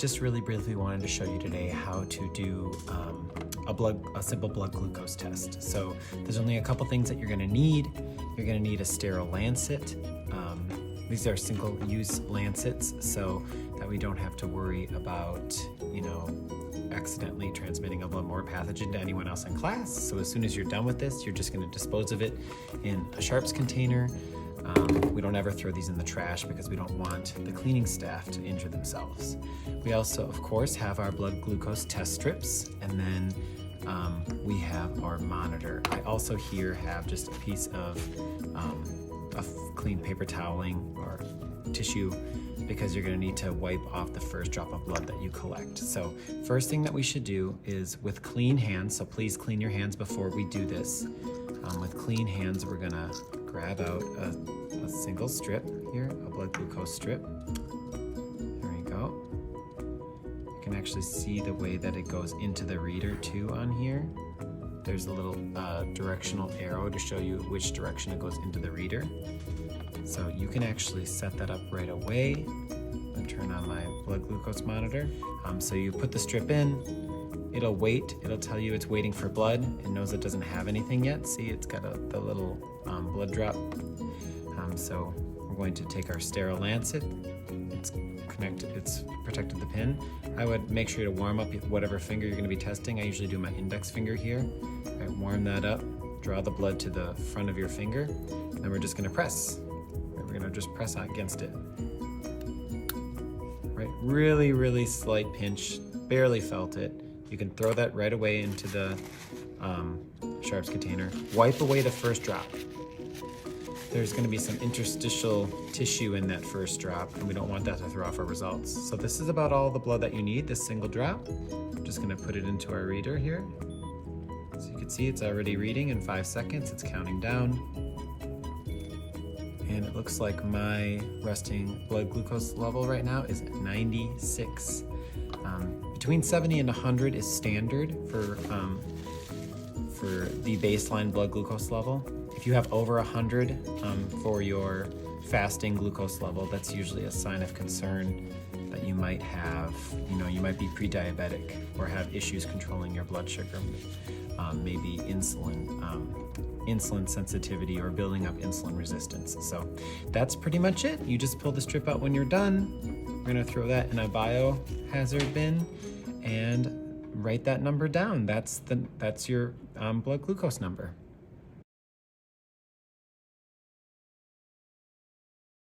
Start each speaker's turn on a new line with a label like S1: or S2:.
S1: just really briefly wanted to show you today how to do a simple blood glucose test. So there's only a couple things that you're gonna need. You're gonna need a sterile lancet. These are single-use lancets so that we don't have to worry about, accidentally transmitting a bloodborne pathogen to anyone else in class. So as soon as you're done with this, you're just gonna dispose of it in a sharps container. We don't ever throw these in the trash because we don't want the cleaning staff to injure themselves. We also, of course, have our blood glucose test strips, and then we have our monitor. I also here have just a piece of clean paper toweling or tissue because you're going to need to wipe off the first drop of blood that you collect. So first thing that we should do is with clean hands, so please clean your hands before we do this. With clean hands, we're going to grab out a single strip here, a blood glucose strip. There we go. You can actually see the way that it goes into the reader too on here. There's a little directional arrow to show you which direction it goes into the reader. So you can actually set that up right away. I'll turn on my blood glucose monitor. So you put the strip in, it'll wait, it'll tell you it's waiting for blood. It knows it doesn't have anything yet. See, it's got the little blood drop. So we're going to take our sterile lancet. It's protected the pin. I would make sure to warm up whatever finger you're going to be testing. I usually do my index finger here. I warm that up, draw the blood to the front of your finger, and we're just going to press. We're going to just press against it. Right, really, really slight pinch, barely felt it. You can throw that right away into the sharps container. Wipe away the first drop. There's going to be some interstitial tissue in that first drop, and we don't want that to throw off our results. So this is about all the blood that you need, this single drop. I'm just going to put it into our reader here. So you can see it's already reading in 5 seconds. It's counting down. And it looks like my resting blood glucose level right now is 96. Between 70 and 100 is standard for the baseline blood glucose level. If you have over 100 for your fasting glucose level, that's usually a sign of concern that you might have, you might be pre-diabetic or have issues controlling your blood sugar, maybe insulin sensitivity or building up insulin resistance. So that's pretty much it. You just pull the strip out when you're done. We're gonna throw that in a biohazard bin and write that number down. That's your blood glucose number.